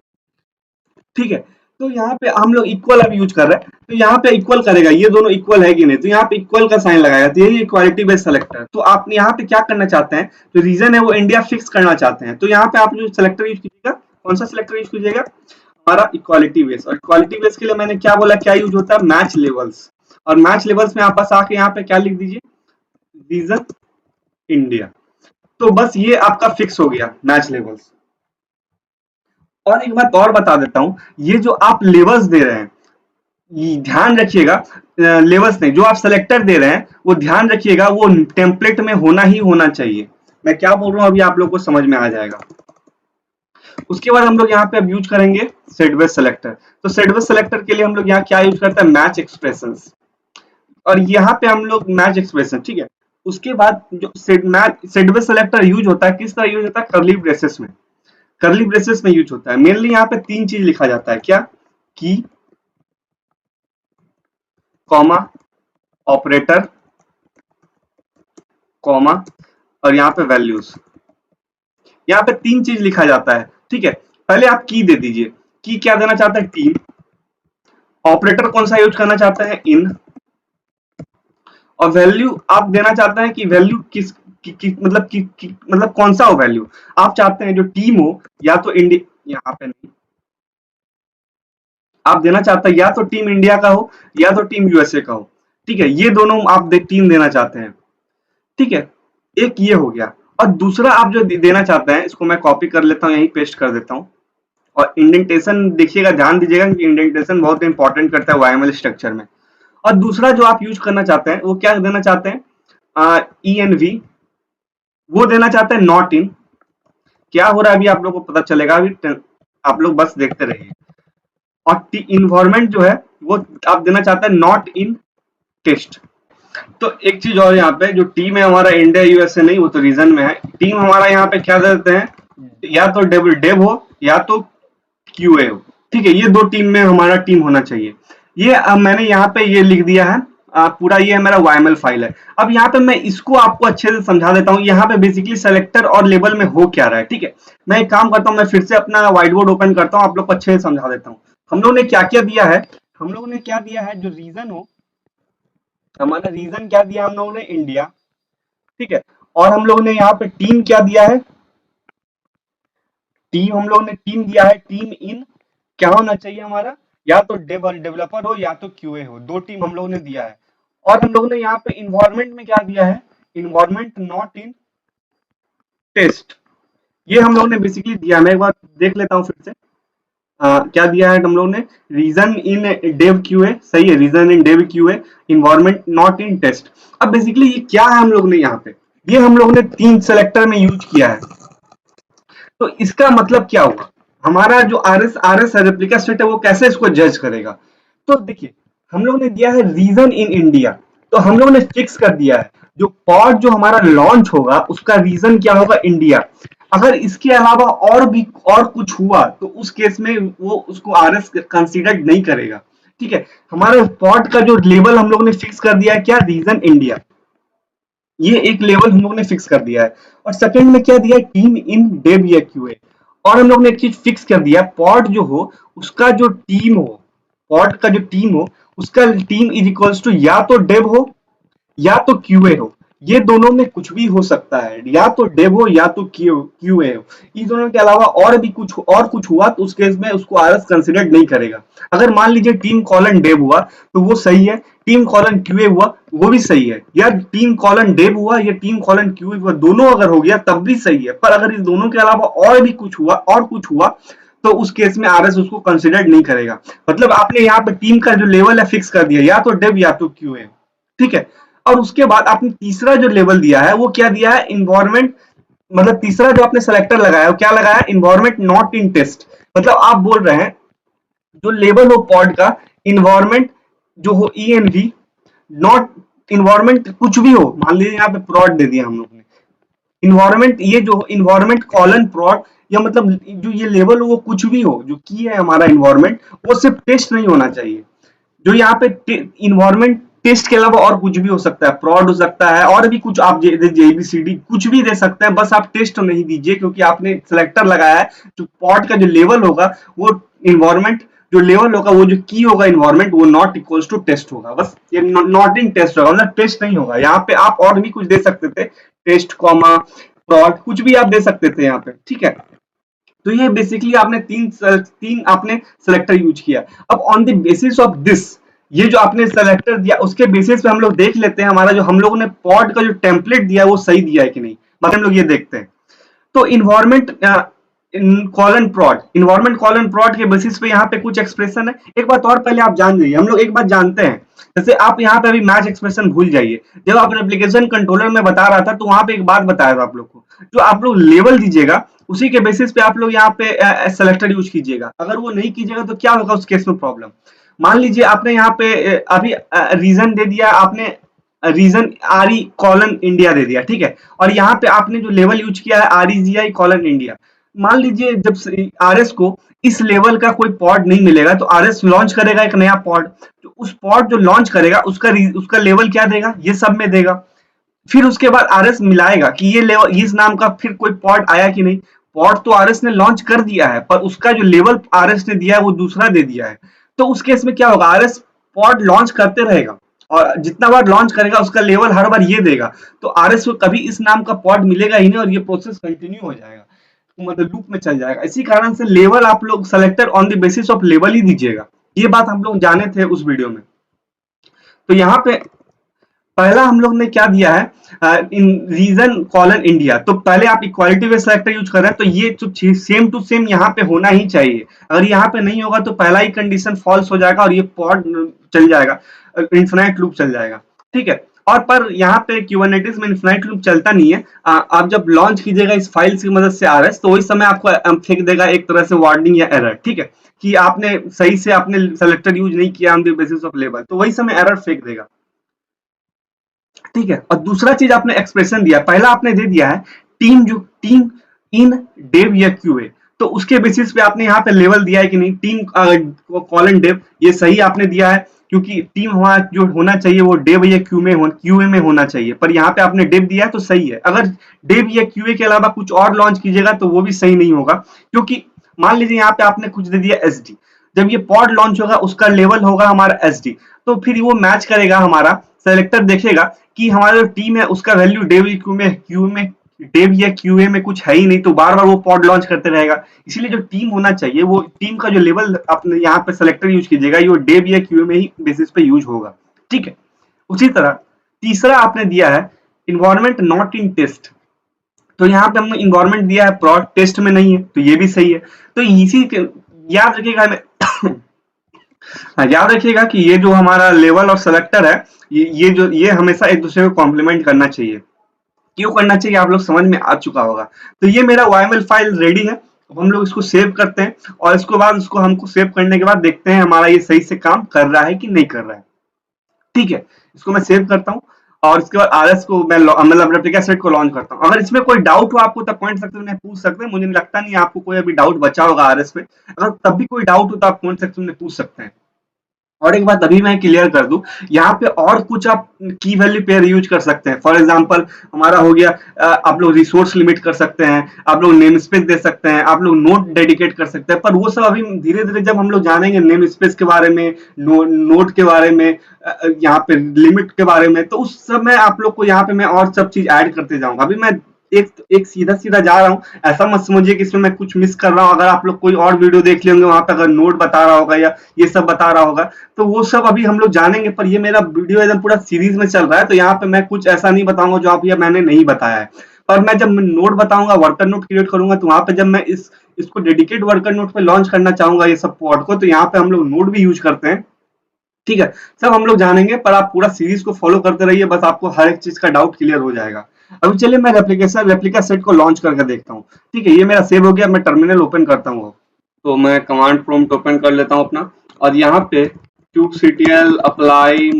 ठीक है, तो यहाँ पे हम लोग इक्वल अब यूज कर रहे हैं, तो यहाँ पे इक्वल करेगा, ये दोनों इक्वल है कि नहीं, तो यहाँ पे इक्वल का साइन लगाएगा। तो यही इक्वालिटी बेस्ड सेलेक्टर। तो आप यहाँ पे क्या करना चाहते हैं, जो रीजन है वो इंडिया फिक्स करना चाहते हैं। तो यहाँ पे आप जो सेलेक्टर यूज कीजिएगा, कौन सा सेलेक्टर यूज कीजिएगा, हमारा इक्वालिटी बेस। और इक्वालिटी बेस के लिए मैंने क्या बोला, क्या यूज होता है, मैच लेवल्स। और मैच लेवल्स में आप बस आके यहाँ पे क्या लिख दीजिए, रीजन इंडिया। तो बस ये आपका फिक्स हो गया मैच लेवल्स। और एक बात और बता देता हूं, ये जो आप लेवल्स दे रहे हैं, ध्यान रखिएगा, लेवल्स नहीं, जो आप सेलेक्टर दे रहे हैं वो ध्यान रखिएगा वो टेम्पलेट में होना ही होना चाहिए। मैं क्या बोल रहा हूं अभी आप लोग को समझ में आ जाएगा। उसके बाद हम लोग यहाँ पे अब यूज करेंगे सेट बेस सेलेक्टर। तो सेट बेस सेलेक्टर के लिए हम लोग यहाँ क्या यूज करते हैं, मैच एक्सप्रेशंस, और यहाँ पे हम लोग मैच एक्सप्रेशन, ठीक है। उसके बाद जो सेट बेस सेलेक्टर यूज होता है, किस तरह यूज होता है, कर्ली ब्रेसेस में, कर्ली ब्रेसेस में यूज होता है। मेनली यहाँ पे 3 चीज लिखा जाता है, क्या, की, कॉमा, ऑपरेटर, कॉमा, और यहाँ पे वैल्यूज। यहाँ पे 3 चीज लिखा जाता है, ठीक है। पहले आप की दे दीजिए, की क्या देना चाहते हैं, टीम। ऑपरेटर कौन सा यूज करना चाहते हैं, इन। और वैल्यू आप देना चाहते हैं कि वैल्यू किस मतलब कौन सा हो वैल्यू। आप चाहते हैं जो टीम हो, या तो इंडिया, यहाँ पे नहीं, आप देना चाहते हैं या तो टीम इंडिया का हो या तो टीम यूएसए का हो, ठीक है। ये दोनों आप टीम देना चाहते हैं, ठीक है। एक ये हो गया। और दूसरा आप जो देना चाहते हैं, इसको मैं कॉपी कर लेता हूँ, यहीं पेस्ट कर देता हूँ। और इंडेंटेशन देखिएगा, ध्यान दीजिएगा कि इंडेंटेशन बहुत इंपॉर्टेंट करता है वाईएमएल स्ट्रक्चर में। और दूसरा जो आप यूज करना चाहते हैं वो क्या देना चाहते हैं, ENV, वो देना चाहते हैं नॉट इन। क्या हो रहा है अभी आप लोग को पता चलेगा, अभी आप लोग बस देखते रहिए। और इन्वायरमेंट जो है वो आप देना चाहते हैं नॉट इन टेस्ट। तो एक चीज और, यहाँ पे जो टीम है हमारा इंडिया यूएसए नहीं, वो तो रीजन में है। टीम हमारा यहाँ पे क्या देते हैं, या तो डेव हो या तो QA हो, ठीक है। ये 2 टीम में हमारा टीम होना चाहिए। ये अब मैंने यहाँ पे ये लिख दिया है, पूरा ये मेरा YML फाइल है। अब यहाँ पे मैं इसको आपको अच्छे से समझा देता हूँ, यहाँ पे बेसिकली सेलेक्टर और लेबल में हो क्या रहा है, ठीक है। मैं एक काम करता हूँ, मैं फिर से अपना व्हाइट बोर्ड ओपन करता हूँ, आप लोग को अच्छे से समझा देता हूँ। हम लोगों ने क्या क्या दिया है, हम लोगों ने क्या दिया है, जो रीजन हो, हमारा रीजन क्या दिया हम लोगों ने, इंडिया, ठीक है। और हम लोगों ने यहाँ पे टीम क्या दिया है, टीम हम लोगों ने टीम दिया है, टीम इन क्या होना चाहिए हमारा, या तो डेवलपर हो या तो QA हो, 2 टीम हम लोगों ने दिया है। और हम लोगों ने यहाँ पे इन्वायरमेंट में क्या दिया है, इन्वायरमेंट नॉट इन टेस्ट, ये हम लोगों ने बेसिकली दिया। मैं एक बार देख लेता हूँ फिर से, क्या दिया है हम लोगों ने, रीजन इन डेव QA, सही है, region in dev QA, environment not in test. अब बेसिकली ये क्या है हम लोग ने यहाँ पे, ये हम लोग ने 3 सेलेक्टर में यूज किया है। तो इसका मतलब क्या हुआ, हमारा जो RS रेप्लिका सेट है वो कैसे इसको जज करेगा। तो देखिए, हम लोग ने दिया है रीजन इन इंडिया, तो हम लोग ने फिक्स कर दिया है जो पॉड जो हमारा लॉन्च होगा उसका रीजन क्या होगा, इंडिया। अगर इसके अलावा और कुछ हुआ तो उस केस में वो उसको RS कंसीडर नहीं करेगा, ठीक है। हमारा पॉड का जो लेवल हम लोग ने फिक्स कर दिया है, क्या, रीजन इंडिया, ये एक लेवल हम लोग ने फिक्स कर दिया है। और सेकंड में क्या दिया है, टीम इन डेव या QA। और हम लोग ने एक चीज फिक्स कर दिया, पॉड जो हो उसका जो टीम हो, पॉड का जो टीम हो उसका टीम इज इक्वल्स टू या तो डेव हो या तो QA हो। ये दोनों में कुछ भी हो सकता है, या तो डेव हो या तो QA हो। इन दोनों के अलावा और कुछ हुआ तो उस केस में उसको RS कंसिडर नहीं करेगा। अगर मान लीजिए टीम कॉलन डेव हुआ तो वो सही है, टीम कॉलन QA हुआ वो भी सही है, या टीम कॉलन डेव हुआ या टीम कॉलन QA हुआ, दोनों अगर हो गया तब भी सही है। पर अगर इस दोनों के अलावा और कुछ हुआ तो उस केस में RS उसको कंसिडर नहीं करेगा। मतलब आपने यहाँ पे टीम का जो लेवल है फिक्स कर दिया, या तो डेव या तो QA, ठीक है। और उसके बाद आपने तीसरा जो लेवल दिया है वो क्या दिया है, इन्वायरमेंट, मतलब तीसरा जो आपने सेलेक्टर लगाया वो क्या लगाया, इन्वायरमेंट नॉट इन टेस्ट। मतलब आप बोल रहे हैं जो लेवल हो पॉड का, इन्वायरमेंट जो हो ENV, नॉट इन्वायरमेंट कुछ भी हो, मान लीजिए यहाँ पे प्रोड दे दिया हम लोग ने, इन्वायरमेंट ये जो इन्वायरमेंट कॉलन प्रोड, या मतलब जो ये लेवल हो वो कुछ भी हो, जो की है हमारा इन्वायरमेंट वो सिर्फ टेस्ट नहीं होना चाहिए। जो यहाँ पे इन्वायरमेंट टेस्ट के अलावा और कुछ भी हो सकता है, प्रॉड हो सकता है, और भी कुछ आप ABCD कुछ भी दे सकते हैं, बस आप टेस्ट नहीं दीजिए, क्योंकि आपने सेलेक्टर लगाया है। जो पॉड का जो लेवल होगा वो इन्वायरमेंट जो लेवल होगा, वो जो की होगा इन्वायरमेंट, वो नॉट इक्वल्स टू टेस्ट होगा, बस ये नॉट इन टेस्ट होगा, मतलब टेस्ट नहीं होगा। यहाँ पे आप और भी कुछ दे सकते थे, टेस्ट कॉमा प्रॉड कुछ भी आप दे सकते थे यहाँ पे, ठीक है। तो ये बेसिकली आपने तीन आपने सेलेक्टर यूज किया। अब on the basis of this, ये जो आपने सेलेक्टर दिया उसके बेसिस पे हम लोग देख लेते हैं हमारा जो हम लोगों ने पॉड का जो टेम्पलेट दिया है वो सही दिया है कि नहीं, मतलब हम लोग ये देखते हैं। तो इन्वायरमेंट इन्वायरमेंट कॉलन प्लॉट के बेसिस पे यहाँ पे कुछ एक्सप्रेशन है। एक बात और पहले आप जान जाइए, हम लोग एक बात जानते हैं, जैसे आप यहाँ पे अभी मैच एक्सप्रेशन भूल जाइए। जब आप एप्लीकेशन कंट्रोलर में बता रहा था तो वहां पे एक बात बताया था आप लोग को, जो आप लोग लेवल दीजिएगा उसी के बेसिस पे आप लोग यहाँ पे सेलेक्टर यूज कीजिएगा। अगर वो नहीं कीजिएगा तो क्या होगा उस केस में प्रॉब्लम। मान लीजिए आपने यहाँ पे अभी रीजन दे दिया, आपने रीजन RE कॉलन इंडिया दे दिया, ठीक है, और यहाँ पे आपने जो लेवल यूज किया है REGI कॉलन इंडिया। मान लीजिए जब RS को इस लेवल का कोई पॉड नहीं मिलेगा तो RS लॉन्च करेगा एक नया पॉड, तो उस पॉड जो लॉन्च करेगा उसका लेवल क्या देगा, ये सब में देगा। फिर उसके बाद RS मिलाएगा कि ये लेवल इस नाम का फिर कोई पॉड आया कि नहीं। पॉड तो RS ने लॉन्च कर दिया है पर उसका जो लेवल RS ने दिया है वो दूसरा दे दिया है। तो उस केस में क्या होगा, RS पॉड लॉन्च करते रहेगा और जितना बार लॉन्च करेगा उसका लेवल हर बार ये देगा, तो RS को कभी इस नाम का पॉड मिलेगा ही नहीं और ये प्रोसेस कंटिन्यू हो जाएगा, तो मतलब लूप में चल जाएगा। इसी कारण से लेवल आप लोग selector on the basis of level ही दीजिएगा। ये बात हम लोग जाने थे उस वीडियो में। तो यहाँ पे पहला हम लोग ने क्या दिया है, इन रीजन कॉलन इंडिया, तो पहले आप इक्वालिटी बेस्ड सेलेक्टर यूज कर रहे हैं तो ये तो सेम टू सेम यहाँ पे होना ही चाहिए। अगर यहाँ पे नहीं होगा तो पहला ही कंडीशन फॉल्स हो जाएगा और ये पॉड चल जाएगा, इन्फिनाइट लूप चल जाएगा, ठीक है। और पर यहाँ पे क्यूबरनेटिस में इन्फिनाइट लूप चलता नहीं है। आप जब लॉन्च कीजिएगा इस फाइल की मदद से RS, तो उस समय आपको फेंक देगा एक तरह से वार्निंग या एरर, ठीक है, कि आपने सही से आपने सेलेक्टर यूज नहीं किया on the basis of level, तो वही समय एरर फेंक देगा, ठीक है। और दूसरा चीज आपने एक्सप्रेशन दिया, पहला आपने दे दिया है टीम इन डेव या क्यूए, तो उसके बेसिस पे आपने यहाँ पे लेवल दिया है कि नहीं, टीम कॉलन डेव, ये सही आपने दिया है क्योंकि टीम वहां जो होना चाहिए वो डेव या क्यूए में होना चाहिए, पर यहाँ पे आपने डेव दिया है तो सही है। अगर डेव या क्यूए के अलावा कुछ और लॉन्च कीजिएगा तो वो भी सही नहीं होगा, क्योंकि मान लीजिए यहाँ पे आपने कुछ दे दिया SD, जब ये पॉड लॉन्च होगा उसका लेवल होगा हमारा SD, तो फिर वो मैच करेगा, हमारा सेलेक्टर देखेगा कि हमारा जो टीम है उसका वैल्यू डेव या क्यूए में कुछ है ही नहीं, तो बार बार वो पॉड लॉन्च करते रहेगा। इसीलिए जो टीम होना चाहिए वो टीम का जो लेवल आपने यहाँ पे सेलेक्टर यूज कीजिएगा ये डेव या क्यूए में ही बेसिस पे यूज होगा, ठीक है। उसी तरह तीसरा आपने दिया है इन्वायरमेंट नॉट इन टेस्ट, तो यहाँ पे हमने इन्वायरमेंट दिया है प्रोड टेस्ट में नहीं है, तो ये भी सही है। तो इसी याद रखिएगा हमें याद रखिएगा कि ये जो हमारा लेवल और सेलेक्टर है ये हमेशा एक दूसरे को कॉम्प्लीमेंट करना चाहिए। क्यों करना चाहिए आप लोग समझ में आ चुका होगा। तो ये मेरा YML फाइल रेडी है, अब हम लोग इसको सेव करते हैं और इसके बाद उसको हमको सेव करने के बाद देखते हैं हमारा ये सही से काम कर रहा है कि नहीं कर रहा है, ठीक है। इसको मैं सेव करता हूँ और इसके बाद RS को मैं मतलब रेप्लिका सेट को लॉन्च करता हूँ। अगर इसमें कोई डाउट हो आपको तब कमेंट सेक्शन में पूछ सकते हैं, मुझे नहीं लगता नहीं आपको कोई अभी डाउट बचा होगा RS पे। अगर तब भी कोई डाउट हो तो आप कमेंट सेक्शन में पूछ सकते हैं। और एक बात अभी मैं क्लियर कर दूं, यहाँ पे और कुछ आप की वैल्यू पेयर यूज कर सकते हैं। फॉर एग्जांपल हमारा हो गया, आप लोग रिसोर्स लिमिट कर सकते हैं, आप लोग नेम स्पेस दे सकते हैं, आप लोग नोट डेडिकेट कर सकते हैं, पर वो सब अभी धीरे धीरे जब हम लोग जानेंगे नेम स्पेस के बारे में, नोट के बारे में, यहाँ पे लिमिट के बारे में, तो उस समय आप लोग को यहाँ पे मैं और सब चीज ऐड करते जाऊंगा। अभी मैं एक सीधा सीधा जा रहा हूँ, ऐसा मत समझिए कि इसमें मैं कुछ मिस कर रहा हूँ। अगर आप लोग कोई और वीडियो देख लेंगे वहां पे अगर नोट बता रहा होगा या ये सब बता रहा होगा तो वो सब अभी हम लोग जानेंगे, पर ये मेरा वीडियो एकदम पूरा सीरीज में चल रहा है, तो यहाँ पे मैं कुछ ऐसा नहीं बताऊंगा जो आप ये मैंने नहीं बताया है। पर मैं जब नोट बताऊंगा, वर्कर नोट क्रिएट करूंगा, तो वहां पे जब मैं इसको डेडिकेट वर्कर नोट पे लॉन्च करना चाहूंगा ये सब पॉड को, तो यहाँ पे हम लोग नोट भी यूज करते हैं, ठीक है। सब हम लोग जानेंगे, पर आप पूरा सीरीज को फॉलो करते रहिए, बस आपको हर एक चीज का डाउट क्लियर हो जाएगा। अभी चलिए मैं रेप्लिका सेट को लॉन्च करके देखता हूँ, ठीक है। ये मेरा सेव हो गया, मैं टर्मिनल ओपन करता हूँ, तो मैं कमांड प्रॉम्प्ट ओपन कर लेता हूँ अपना, और यहाँ पे kubectl apply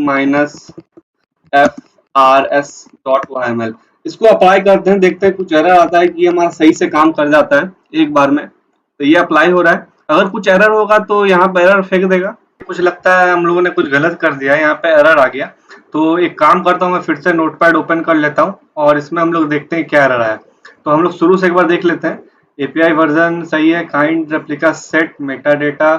-frs.yml इसको अप्लाई करते हैं, देखते हैं कुछ एरर आता है कि ये हमारा सही से काम कर जाता है एक बार में। तो ये अप्लाई हो रहा है, अगर कुछ एरर होगा तो यहाँ पे एरर फेंक देगा। कुछ लगता है हम लोगों ने कुछ गलत कर दिया है, यहाँ पे एरर आ गया, तो एक काम करता हूँ मैं फिर से नोटपैड ओपन कर लेता हूँ और इसमें हम लोग देखते हैं क्या एरर आया। तो हम लोग शुरू से एक बार देख लेते हैं। API वर्जन सही है, kind replica set Meta data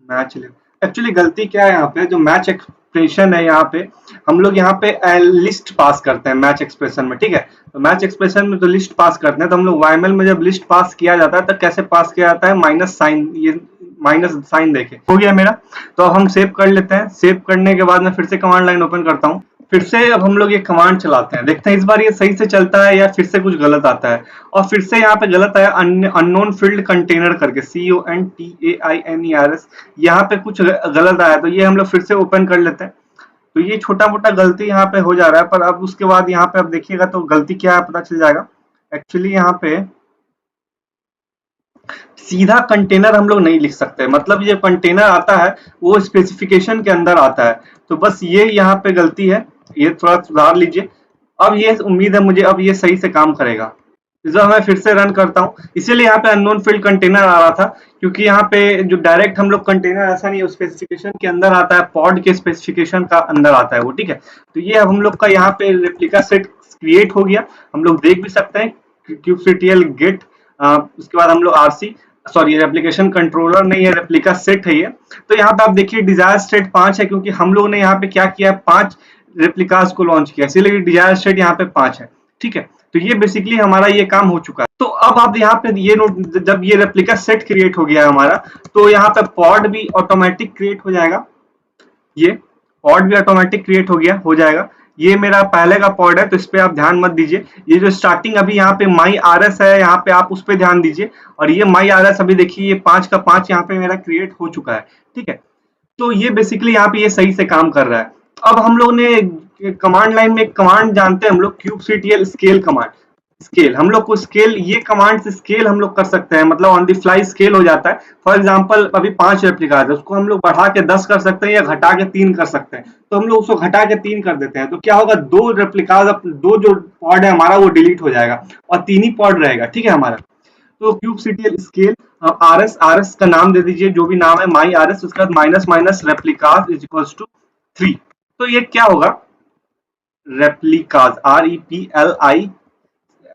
match. Actually गलती क्या है यहाँ पे, जो मैच एक्सप्रेशन है यहाँ पे हम लोग यहाँ पे लिस्ट पास करते हैं मैच एक्सप्रेशन में, ठीक है। तो मैच एक्सप्रेशन में तो लिस्ट पास करते हैं, तो हम लोग YML में जब लिस्ट पास किया जाता है तो कैसे पास किया जाता है, माइनस साइन, ये माइनस साइन देखे हो गया मेरा। तो अब हम सेव कर लेते हैं, सेव करने के बाद मैं फिर से कमांड लाइन ओपन करता हूँ, फिर से अब हम लोग ये कमांड चलाते हैं, देखते हैं इस बार ये सही से चलता है या फिर से कुछ गलत आता है। और फिर से यहाँ पे गलत आया, अननोन फील्ड कंटेनर करके CONTAINERS, यहाँ पे कुछ गलत आया, तो ये हम लोग फिर से ओपन कर लेते हैं। तो ये छोटा मोटा गलती यहाँ पे हो जा रहा है, पर अब उसके बाद यहाँ पे अब देखिएगा तो गलती क्या है पता चल जाएगा। एक्चुअली यहाँ पे सीधा कंटेनर हम लोग नहीं लिख सकते, मतलब ये कंटेनर आता है वो स्पेसिफिकेशन के अंदर आता है, तो बस ये यहाँ पे गलती है, ये थोड़ा सुधार लीजिए। अब ये उम्मीद है मुझे अब ये सही से काम करेगा। जो मैं फिर से रन करता हूँ, इसीलिए यहाँ पे अननोन फील्ड कंटेनर आ रहा था, क्योंकि यहाँ पे जो डायरेक्ट हम लोग कंटेनर ऐसा नहीं है, स्पेसिफिकेशन के अंदर आता है, पॉड के स्पेसिफिकेशन का अंदर आता है वो, ठीक है। तो ये अब हम लोग का यहाँ पे रेप्लिका सेट क्रिएट हो गया, हम लोग देख भी सकते हैं kubectl गेट, उसके बाद हम लोग आरसी, सॉरी ये रेप्लिकेशन कंट्रोलर नहीं है, रेप्लिका सेट है ये। तो यहाँ पे आप देखिए डिजायर स्टेट 5 है, क्योंकि हम लोग ने यहाँ पे क्या किया है, 5 रेप्लिकास को लॉन्च किया, इसीलिए डिजायर स्टेट यहाँ पे 5 है, ठीक है। तो ये बेसिकली हमारा ये काम हो चुका है। तो अब आप यहाँ पे ये नोट, जब ये रेप्लिका सेट क्रिएट हो गया है हमारा, तो यहाँ पे पॉड भी ऑटोमेटिक क्रिएट हो जाएगा, ये पॉड भी ऑटोमेटिक क्रिएट हो गया, हो जाएगा। ये मेरा पहले का पॉड है, तो इस पे आप ध्यान मत दीजिए। ये जो स्टार्टिंग अभी यहाँ पे माई आरएस है, यहाँ पे आप उस पे ध्यान दीजिए। और ये माई आरएस अभी देखिए, ये 5 का 5 यहाँ पे मेरा क्रिएट हो चुका है, ठीक है। तो ये बेसिकली यहाँ पे ये सही से काम कर रहा है। अब हम लोग ने कमांड लाइन में एक कमांड जानते हैं हम लोग, kubectl स्केल कमांड। स्केल हम लोग को स्केल, ये कमांड से स्केल हम लोग कर सकते हैं, मतलब ऑन द फ्लाई स्केल हो जाता है। फॉर एग्जांपल अभी 5 रेप्लिका है, उसको हम लोग बढ़ा के 10 कर सकते हैं या घटा के 3 कर सकते हैं। तो हम लोग उसको घटा के 3 कर देते हैं, तो क्या होगा, 2 रेप्लिका, 2 जो पॉड है हमारा वो डिलीट हो जाएगा और 3 ही पॉड रहेगा, ठीक है हमारा। तो kubectl स्केल आरएस, आरएस का नाम दे दीजिए जो भी नाम है, माई आरएस, उसके बाद minus minus replicas is equals to 3। तो ये क्या होगा, रेप्लिकास,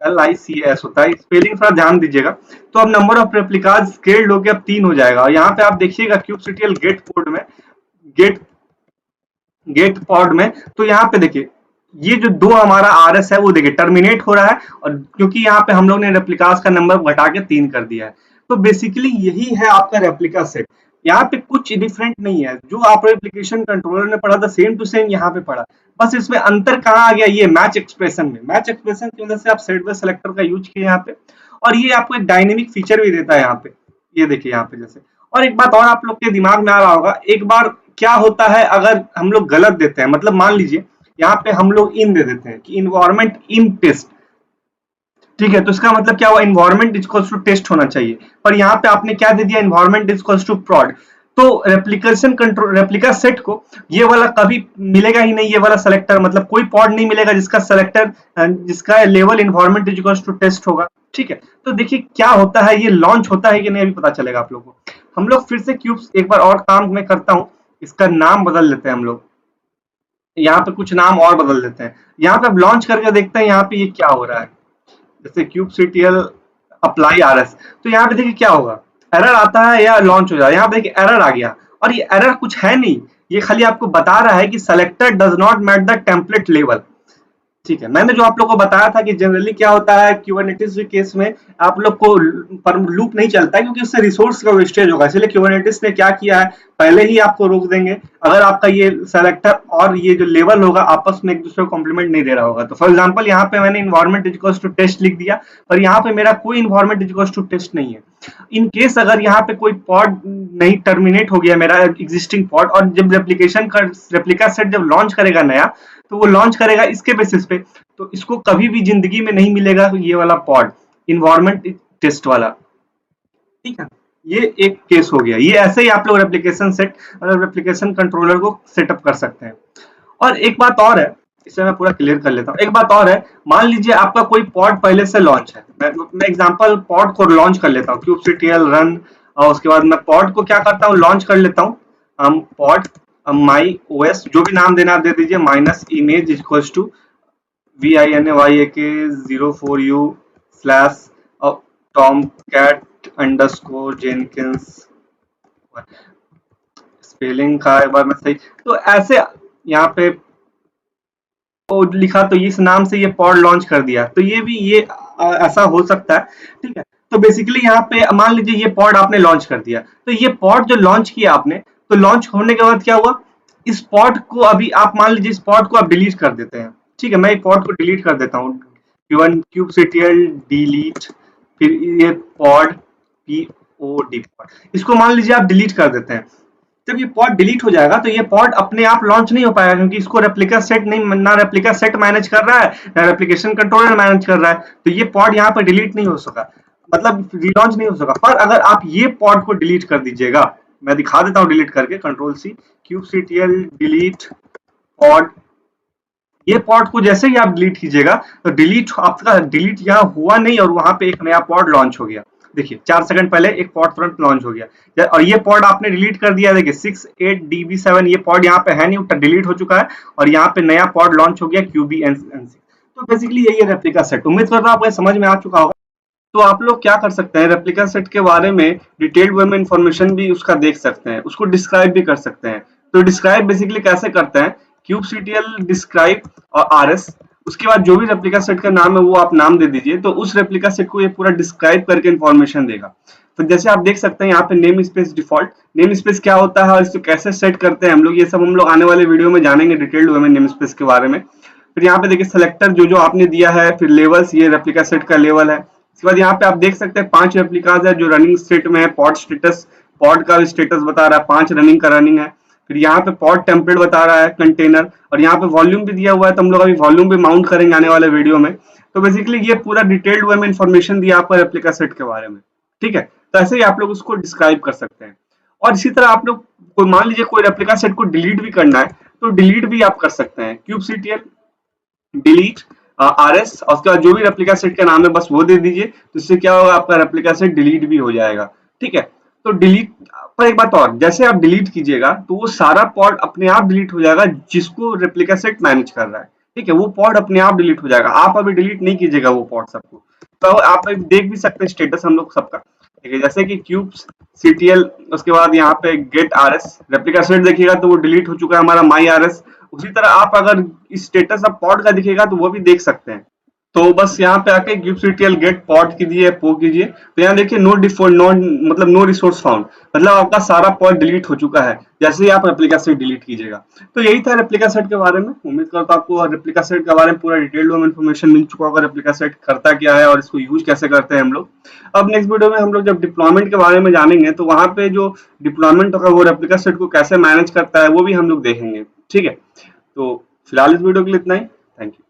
REPLICAS होता है, स्पेलिंग थोड़ा ध्यान दीजिएगा। तो अब नंबर ऑफ रेप्लिकास स्केल्ड होकर अब 3 हो जाएगा। और यहाँ पे आप देखिएगा kubectl गेट पोर्ट में, गेट गेट पॉड में, तो यहाँ पे देखिए ये जो 2 हमारा आरएस है वो देखिए टर्मिनेट हो रहा है, और क्योंकि यहाँ पे हम लोग ने रेप्लिकास का नंबर घटा के 3 कर दिया है। तो बेसिकली यही है आपका रेप्लिका सेट। यहाँ पे कुछ डिफरेंट नहीं है, जो आप एप्लीकेशन कंट्रोलर ने पढ़ा था सेम टू सेम यहाँ पे पढ़ा, बस इसमें अंतर कहाँ आ गया, ये मैच एक्सप्रेशन में। मैच एक्सप्रेशन की वजह से आप सेट बाय सेलेक्टर का यूज किए यहाँ पे, और ये आपको एक डायनेमिक फीचर भी देता है यहाँ पे, ये देखिए यहाँ पे जैसे। और एक बात और आप लोग के दिमाग में आ रहा होगा, एक बार क्या होता है अगर हम लोग गलत देते हैं, मतलब मान लीजिए यहाँ पे हम लोग इन दे देते हैं कि इन्वायरमेंट इन टेस्ट, ठीक है, तो इसका मतलब क्या हुआ, इन्वायरमेंट इक्वल्स टू टेस्ट होना चाहिए, पर यहाँ पे आपने क्या दे दिया, इन्वायरमेंट इक्वल्स टू prod। तो रेप्लिकेशन कंट्रोल, रेप्लिका सेट को ये वाला कभी मिलेगा ही नहीं, ये वाला सेलेक्टर, मतलब कोई पॉड नहीं मिलेगा जिसका सेलेक्टर, जिसका level environment equals to test होगा, ठीक है। तो देखिए क्या होता है, ये लॉन्च होता है कि नहीं अभी पता चलेगा आप लोगों को। हम लोग फिर से क्यूब्स एक बार और काम मैं करता हूँ, इसका नाम बदल लेते हैं हम लोग, यहाँ पे कुछ नाम और बदल देते हैं। यहाँ पे अब लॉन्च करके देखते हैं यहाँ पे ये क्या हो रहा है, जैसे kubectl अप्लाई आरएस, तो यहाँ पे देखिए क्या होगा, एरर आता है या लॉन्च हो जाए, यहाँ पे देखिए एरर आ गया। और ये एरर कुछ है नहीं, ये खाली आपको बता रहा है कि selector does not match the template level, ठीक है। मैंने जो आप लोग को बताया था कि जनरली क्या होता है क्यूबरनेटिस के केस में, आप लोग को पर लूप नहीं चलता है, क्योंकि उससे रिसोर्स का वेस्टेज होगा, इसलिए क्यूबरनेटिस ने क्या किया है, पहले ही आपको रोक देंगे अगर आपका ये सेलेक्टर और ये जो लेवल होगा आपस में एक दूसरे को कॉम्प्लीमेंट नहीं दे रहा होगा। तो फॉर एग्जांपल यहाँ पे मैंने इन्वायरमेंट इक्वल्स टू टेस्ट लिख दिया, पर यहाँ पे मेरा कोई इन्वायरमेंट इक्वल्स टू टेस्ट नहीं है। इन केस अगर यहाँ पे कोई पॉड नहीं टर्मिनेट हो गया मेरा एग्जिस्टिंग पॉड, और जब रेप्लिकेशन का रेप्लिका सेट जब लॉन्च करेगा नया, तो वो लॉन्च करेगा इसके बेसिस पे, तो इसको कभी भी जिंदगी में नहीं मिलेगा ये वाला पॉड, इन्वायरमेंट टेस्ट वाला, ठीक है। ये एक केस हो गया। ये ऐसे ही आप लोग रेप्लिकेशन सेट, मतलब रेप्लिकेशन कंट्रोलर को सेटअप कर सकते हैं। और एक बात और है, इसे मैं पूरा क्लियर कर लेता हूँ। एक बात और है, मान लीजिए आपका कोई पॉड पहले से लॉन्च है, मैं एग्जांपल पॉड को लॉन्च कर लेता हूँ, kubectl रन, और उसके बाद मैं पॉड को क्या करता हूँ, लॉन्च कर लेता हूँ। हम पॉड माई ओएस, जो भी नाम देना आप दे दीजिए, minus image equals to VINYAK04U slash Tomcat underscore Jenkins, spelling का एक बार मैं सही, तो ऐसे यहाँ पे तो लिखा, तो इस नाम से ये पॉड लॉन्च कर दिया, तो ये भी ये ऐसा हो सकता है, ठीक है। तो बेसिकली यहाँ पे मान लीजिए ये पॉड आपने लॉन्च कर दिया, तो ये पॉड जो लॉन्च किया आपने, तो लॉन्च होने के बाद क्या हुआ, इस पॉड को अभी आप मान लीजिए इस पॉड को आप डिलीट कर देते हैं, ठीक है। मैं पॉड को डिलीट कर देता हूँ, kubectl डिलीट, फिर ये पॉड POD, इसको मान लीजिए आप डिलीट कर देते हैं। जब ये पॉड डिलीट हो जाएगा तो ये पॉड अपने आप लॉन्च नहीं हो पाएगा, क्योंकि इसको रेप्लिका सेट नहीं, ना रेप्लिका सेट मैनेज कर रहा है ना रेप्लिकेशन कंट्रोलर मैनेज कर रहा है, तो ये पॉड यहाँ पर डिलीट नहीं हो सका, मतलब रिलॉन्च नहीं हो सका। पर अगर आप ये पॉड को डिलीट कर दीजिएगा, मैं दिखा देता हूँ डिलीट करके, control C kubectl delete pod, ये पॉड को जैसे ही आप डिलीट कीजिएगा तो डिलीट आपका डिलीट यहाँ हुआ नहीं और वहां पे एक नया पॉड लॉन्च हो गया। देखिए 4 सेकंड पहले एक पॉड तुरंत लॉन्च हो गया, और ये पॉड आपने डिलीट कर दिया, देखिए 68db7 ये पॉड यहाँ पे है नहीं, डिलीट हो चुका है, और यहाँ पे नया पॉड लॉन्च हो गया QBNC। तो बेसिकली यही है रेप्लिका सेट। उम्मीद करता हूँ आपको समझ में आ चुका होगा। तो आप लोग क्या कर सकते हैं, रेप्लिका सेट के बारे में डिटेल्ड वे में इंफॉर्मेशन भी उसका देख सकते हैं, उसको डिस्क्राइब भी कर सकते हैं। तो डिस्क्राइब बेसिकली कैसे करते हैं, kubectl डिस्क्राइब और RS, उसके बाद जो भी रेप्लिका सेट का नाम है वो आप नाम दे दीजिए, तो उस रेप्लिका सेट को ये पूरा डिस्क्राइब करके इंफॉर्मेशन देगा। तो जैसे आप देख सकते हैं यहाँ पे name space default, name space क्या होता है और इसको कैसे सेट करते हैं हम लोग, ये सब हम लोग आने वाले वीडियो में जानेंगे डिटेल्ड वे में नेम स्पेस के बारे में। फिर यहाँ पे देखिए सेलेक्टर जो जो आपने दिया है, फिर लेवल्स, ये रेप्लिका सेट का लेवल है। इसके बाद यहाँ पे आप देख सकते हैं 5 रेप्लिकास है जो रनिंग स्टेट में है, पॉड स्टेटस, पॉड का स्टेटस बता रहा है, 5 रनिंग का रनिंग है। फिर यहाँ पे पॉड टेम्पलेट बता रहा है, कंटेनर, और यहाँ पे वॉल्यूम भी दिया हुआ है, तो हम लोग अभी वॉल्यूम भी माउंट करेंगे आने वाले वीडियो में। तो बेसिकली ये पूरा डिटेल्ड वे में इंफॉर्मेशन दिया आपको रेप्लिका सेट के बारे में, ठीक है। तो ऐसे ही आप लोग उसको डिस्क्राइब कर सकते हैं। और इसी तरह आप लोग कोई मान लीजिए कोई रेप्लिका सेट को डिलीट भी करना है, तो डिलीट भी आप कर सकते हैं, kubectl डिलीट RS, और उसके बाद जो भी रेप्लिका सेट का नाम है बस वो दे दीजिए, तो इससे क्या होगा, आपका रेप्लिका सेट डिलीट भी हो जाएगा, ठीक है। तो डिलीट पर एक बात और, जैसे आप डिलीट कीजिएगा तो वो सारा पॉड अपने आप डिलीट हो जाएगा जिसको रेप्लिका सेट मैनेज कर रहा है, ठीक है, वो पॉड अपने आप डिलीट हो जाएगा, आप अभी डिलीट नहीं कीजिएगा वो पॉड सबको। तो आप देख भी सकते हैं स्टेटस हम लोग सबका, ठीक है, जैसे कि kubectl, उसके बाद यहाँ पे गेट RS, रेप्लिका सेट देखिएगा तो वो डिलीट हो चुका है हमारा my RS। उसी तरह आप अगर स्टेटस ऑफ पॉड का दिखेगा तो वो भी देख सकते हैं। तो बस यहाँ पे आके kubectl गेट पॉड कीजिए, पो कीजिए, तो यहाँ देखिए नो डिफॉल्ट, नो मतलब नो रिसोर्स फाउंड, मतलब आपका सारा पॉड डिलीट हो चुका है जैसे ही आप रेप्लिका सेट डिलीट कीजिएगा। तो यही था रेप्लिका सेट के बारे में। उम्मीद करता हूं आपको रेप्लिका सेट के बारे में पूरा डिटेल्ड में इन्फॉर्मेशन मिल चुका होगा, रेप्लिका सेट करता क्या है और इसको यूज कैसे करते हैं हम लोग। अब नेक्स्ट वीडियो में हम लोग जब डिप्लॉयमेंट के बारे में जानेंगे, तो वहां पे जो डिप्लॉयमेंट होगा वो रेप्लिका सेट को कैसे मैनेज करता है वो भी हम लोग देखेंगे, ठीक है। तो फिलहाल इस वीडियो के लिए इतना ही, थैंक यू।